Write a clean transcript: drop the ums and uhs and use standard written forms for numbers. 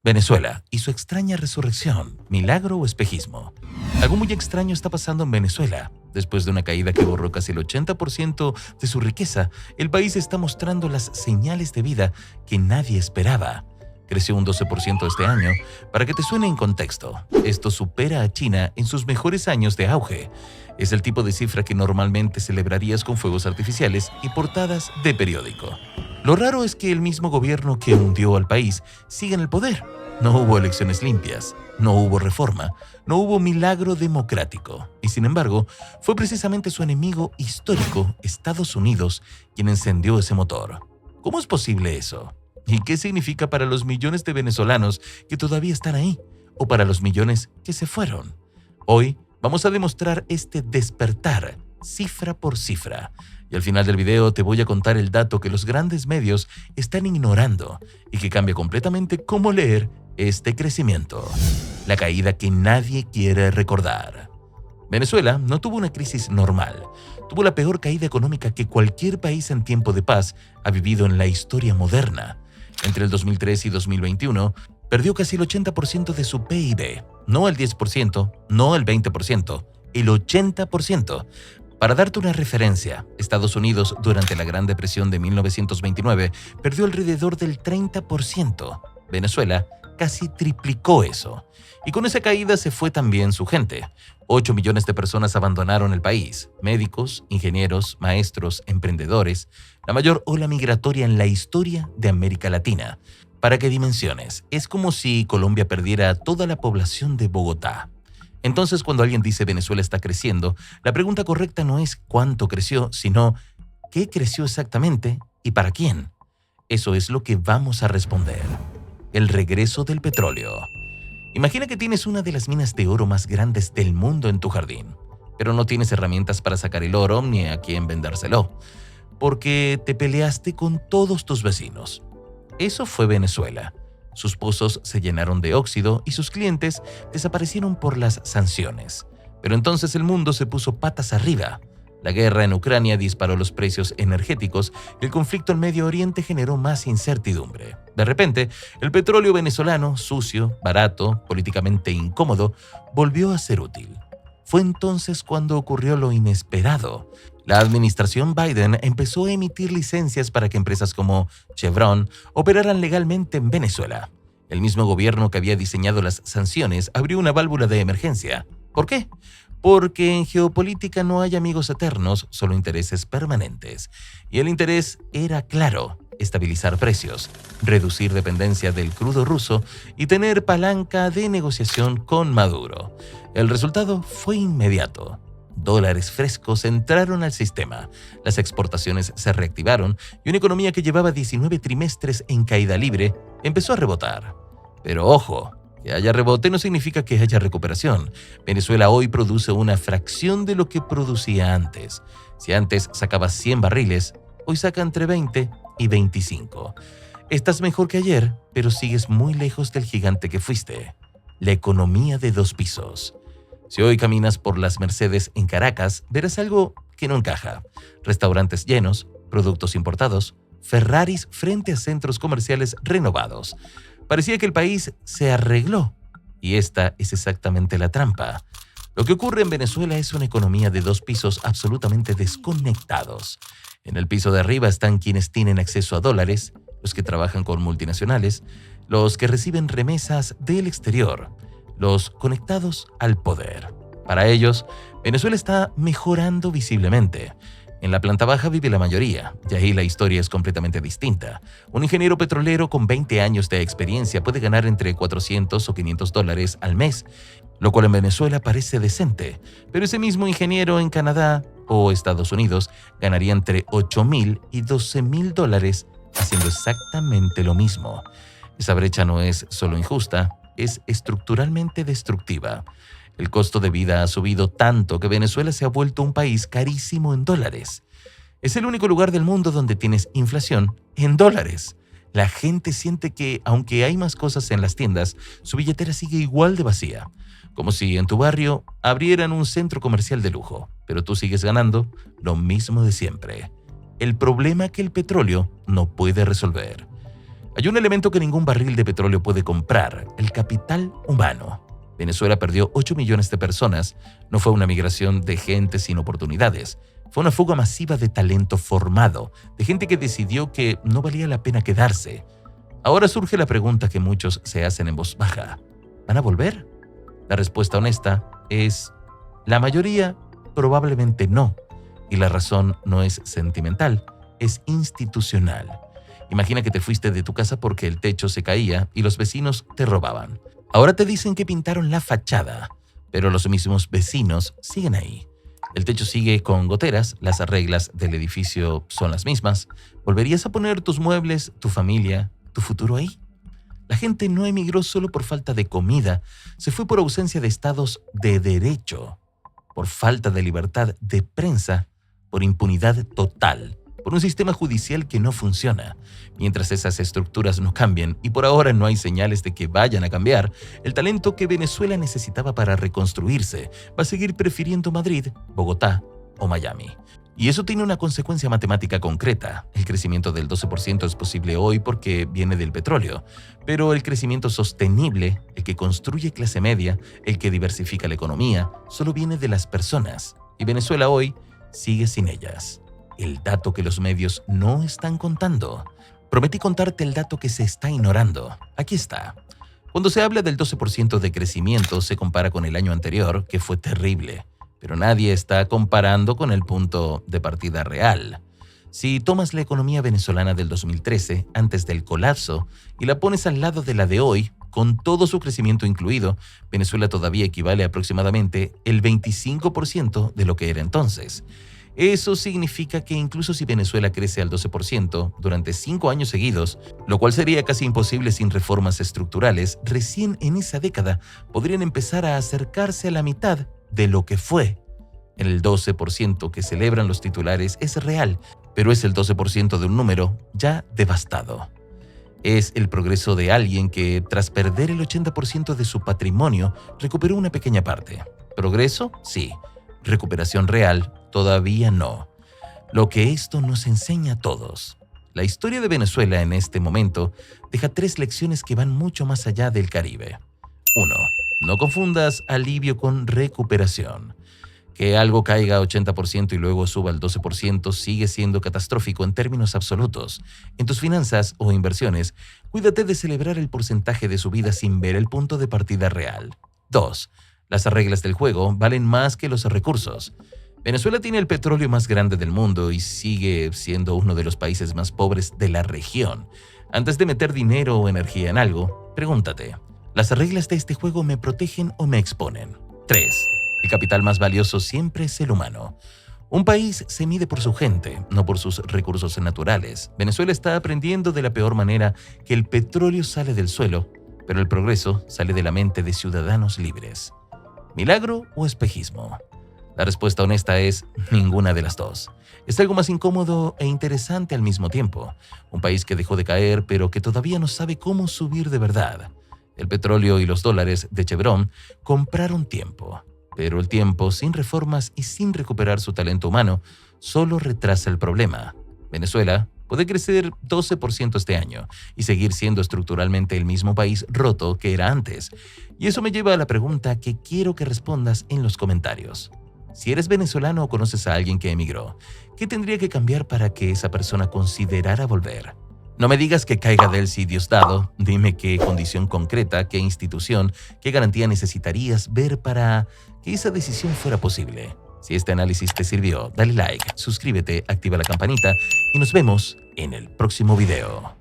Venezuela y su extraña resurrección, milagro o espejismo. Algo muy extraño está pasando en Venezuela. Después de una caída que borró casi el 80% de su riqueza, el país está mostrando las señales de vida que nadie esperaba. Creció un 12% este año. Para que te suene en contexto, esto supera a China en sus mejores años de auge. Es el tipo de cifra que normalmente celebrarías con fuegos artificiales y portadas de periódico. Lo raro es que el mismo gobierno que hundió al país sigue en el poder. No hubo elecciones limpias, no hubo reforma, no hubo milagro democrático. Y sin embargo, fue precisamente su enemigo histórico, Estados Unidos, quien encendió ese motor. ¿Cómo es posible eso? ¿Y qué significa para los millones de venezolanos que todavía están ahí? ¿O para los millones que se fueron? Hoy vamos a demostrar este despertar, cifra por cifra. Y al final del video te voy a contar el dato que los grandes medios están ignorando y que cambia completamente cómo leer este crecimiento. La caída que nadie quiere recordar. Venezuela no tuvo una crisis normal. Tuvo la peor caída económica que cualquier país en tiempo de paz ha vivido en la historia moderna. Entre el 2003 y 2021, perdió casi el 80% de su PIB. No el 10%, no el 20%, el 80%. Para darte una referencia, Estados Unidos durante la Gran Depresión de 1929 perdió alrededor del 30%. Venezuela casi triplicó eso. Y con esa caída se fue también su gente. 8 millones de personas abandonaron el país. Médicos, ingenieros, maestros, emprendedores. La mayor ola migratoria en la historia de América Latina. Para que dimensiones, es como si Colombia perdiera toda la población de Bogotá. Entonces, cuando alguien dice Venezuela está creciendo, la pregunta correcta no es cuánto creció, sino ¿qué creció exactamente y para quién? Eso es lo que vamos a responder. El regreso del petróleo. Imagina que tienes una de las minas de oro más grandes del mundo en tu jardín, pero no tienes herramientas para sacar el oro ni a quién vendérselo, porque te peleaste con todos tus vecinos. Eso fue Venezuela. Sus pozos se llenaron de óxido y sus clientes desaparecieron por las sanciones. Pero entonces el mundo se puso patas arriba. La guerra en Ucrania disparó los precios energéticos y el conflicto en Medio Oriente generó más incertidumbre. De repente, el petróleo venezolano, sucio, barato, políticamente incómodo, volvió a ser útil. Fue entonces cuando ocurrió lo inesperado. La administración Biden empezó a emitir licencias para que empresas como Chevron operaran legalmente en Venezuela. El mismo gobierno que había diseñado las sanciones abrió una válvula de emergencia. ¿Por qué? Porque en geopolítica no hay amigos eternos, solo intereses permanentes. Y el interés era claro: estabilizar precios, reducir dependencia del crudo ruso y tener palanca de negociación con Maduro. El resultado fue inmediato. Dólares frescos entraron al sistema, las exportaciones se reactivaron y una economía que llevaba 19 trimestres en caída libre empezó a rebotar. Pero ojo, que haya rebote no significa que haya recuperación. Venezuela hoy produce una fracción de lo que producía antes. Si antes sacaba 100 barriles, hoy saca entre 20 y 25. Estás mejor que ayer, pero sigues muy lejos del gigante que fuiste. La economía de 2 pisos. Si hoy caminas por las Mercedes en Caracas, verás algo que no encaja. Restaurantes llenos, productos importados, Ferraris frente a centros comerciales renovados. Parecía que el país se arregló. Y esta es exactamente la trampa. Lo que ocurre en Venezuela es una economía de 2 pisos absolutamente desconectados. En el piso de arriba están quienes tienen acceso a dólares, los que trabajan con multinacionales, los que reciben remesas del exterior, los conectados al poder. Para ellos, Venezuela está mejorando visiblemente. En la planta baja vive la mayoría, y ahí la historia es completamente distinta. Un ingeniero petrolero con 20 años de experiencia puede ganar entre 400 o 500 dólares al mes, lo cual en Venezuela parece decente, pero ese mismo ingeniero en Canadá o Estados Unidos ganaría entre 8,000 y 12,000 dólares haciendo exactamente lo mismo. Esa brecha no es solo injusta, es estructuralmente destructiva. El costo de vida ha subido tanto que Venezuela se ha vuelto un país carísimo en dólares. Es el único lugar del mundo donde tienes inflación en dólares. La gente siente que, aunque hay más cosas en las tiendas, su billetera sigue igual de vacía. Como si en tu barrio abrieran un centro comercial de lujo, pero tú sigues ganando lo mismo de siempre. El problema que el petróleo no puede resolver. Hay un elemento que ningún barril de petróleo puede comprar: el capital humano. Venezuela perdió 8 millones de personas. No fue una migración de gente sin oportunidades. Fue una fuga masiva de talento formado, de gente que decidió que no valía la pena quedarse. Ahora surge la pregunta que muchos se hacen en voz baja: ¿van a volver? La respuesta honesta es: la mayoría probablemente no. Y la razón no es sentimental, es institucional. Imagina que te fuiste de tu casa porque el techo se caía y los vecinos te robaban. Ahora te dicen que pintaron la fachada, pero los mismos vecinos siguen ahí. El techo sigue con goteras, las reglas del edificio son las mismas. ¿Volverías a poner tus muebles, tu familia, tu futuro ahí? La gente no emigró solo por falta de comida, se fue por ausencia de estados de derecho, por falta de libertad de prensa, por impunidad total, por un sistema judicial que no funciona. Mientras esas estructuras no cambien, y por ahora no hay señales de que vayan a cambiar, el talento que Venezuela necesitaba para reconstruirse va a seguir prefiriendo Madrid, Bogotá o Miami. Y eso tiene una consecuencia matemática concreta. El crecimiento del 12% es posible hoy porque viene del petróleo, pero el crecimiento sostenible, el que construye clase media, el que diversifica la economía, solo viene de las personas. Y Venezuela hoy sigue sin ellas. El dato que los medios no están contando. Prometí contarte el dato que se está ignorando. Aquí está. Cuando se habla del 12% de crecimiento, se compara con el año anterior, que fue terrible. Pero nadie está comparando con el punto de partida real. Si tomas la economía venezolana del 2013, antes del colapso, y la pones al lado de la de hoy, con todo su crecimiento incluido, Venezuela todavía equivale a aproximadamente el 25% de lo que era entonces. Eso significa que incluso si Venezuela crece al 12% durante 5 años seguidos, lo cual sería casi imposible sin reformas estructurales, recién en esa década podrían empezar a acercarse a la mitad de lo que fue. El 12% que celebran los titulares es real, pero es el 12% de un número ya devastado. Es el progreso de alguien que, tras perder el 80% de su patrimonio, recuperó una pequeña parte. ¿Progreso? Sí. Recuperación real, todavía no. Lo que esto nos enseña a todos. La historia de Venezuela en este momento deja 3 lecciones que van mucho más allá del Caribe. 1. No confundas alivio con recuperación. Que algo caiga a 80% y luego suba al 12% sigue siendo catastrófico en términos absolutos. En tus finanzas o inversiones, cuídate de celebrar el porcentaje de subida sin ver el punto de partida real. 2. Las reglas del juego valen más que los recursos. Venezuela tiene el petróleo más grande del mundo y sigue siendo uno de los países más pobres de la región. Antes de meter dinero o energía en algo, pregúntate: ¿las reglas de este juego me protegen o me exponen? 3. El capital más valioso siempre es el humano. Un país se mide por su gente, no por sus recursos naturales. Venezuela está aprendiendo de la peor manera que el petróleo sale del suelo, pero el progreso sale de la mente de ciudadanos libres. ¿Milagro o espejismo? La respuesta honesta es ninguna de las dos. Es algo más incómodo e interesante al mismo tiempo. Un país que dejó de caer, pero que todavía no sabe cómo subir de verdad. El petróleo y los dólares de Chevron compraron tiempo. Pero el tiempo, sin reformas y sin recuperar su talento humano, solo retrasa el problema. Venezuela puede crecer 12% este año y seguir siendo estructuralmente el mismo país roto que era antes. Y eso me lleva a la pregunta que quiero que respondas en los comentarios. Si eres venezolano o conoces a alguien que emigró, ¿qué tendría que cambiar para que esa persona considerara volver? No me digas que caiga del si Dios dado. Dime qué condición concreta, qué institución, qué garantía necesitarías ver para que esa decisión fuera posible. Si este análisis te sirvió, dale like, suscríbete, activa la campanita y nos vemos en el próximo video.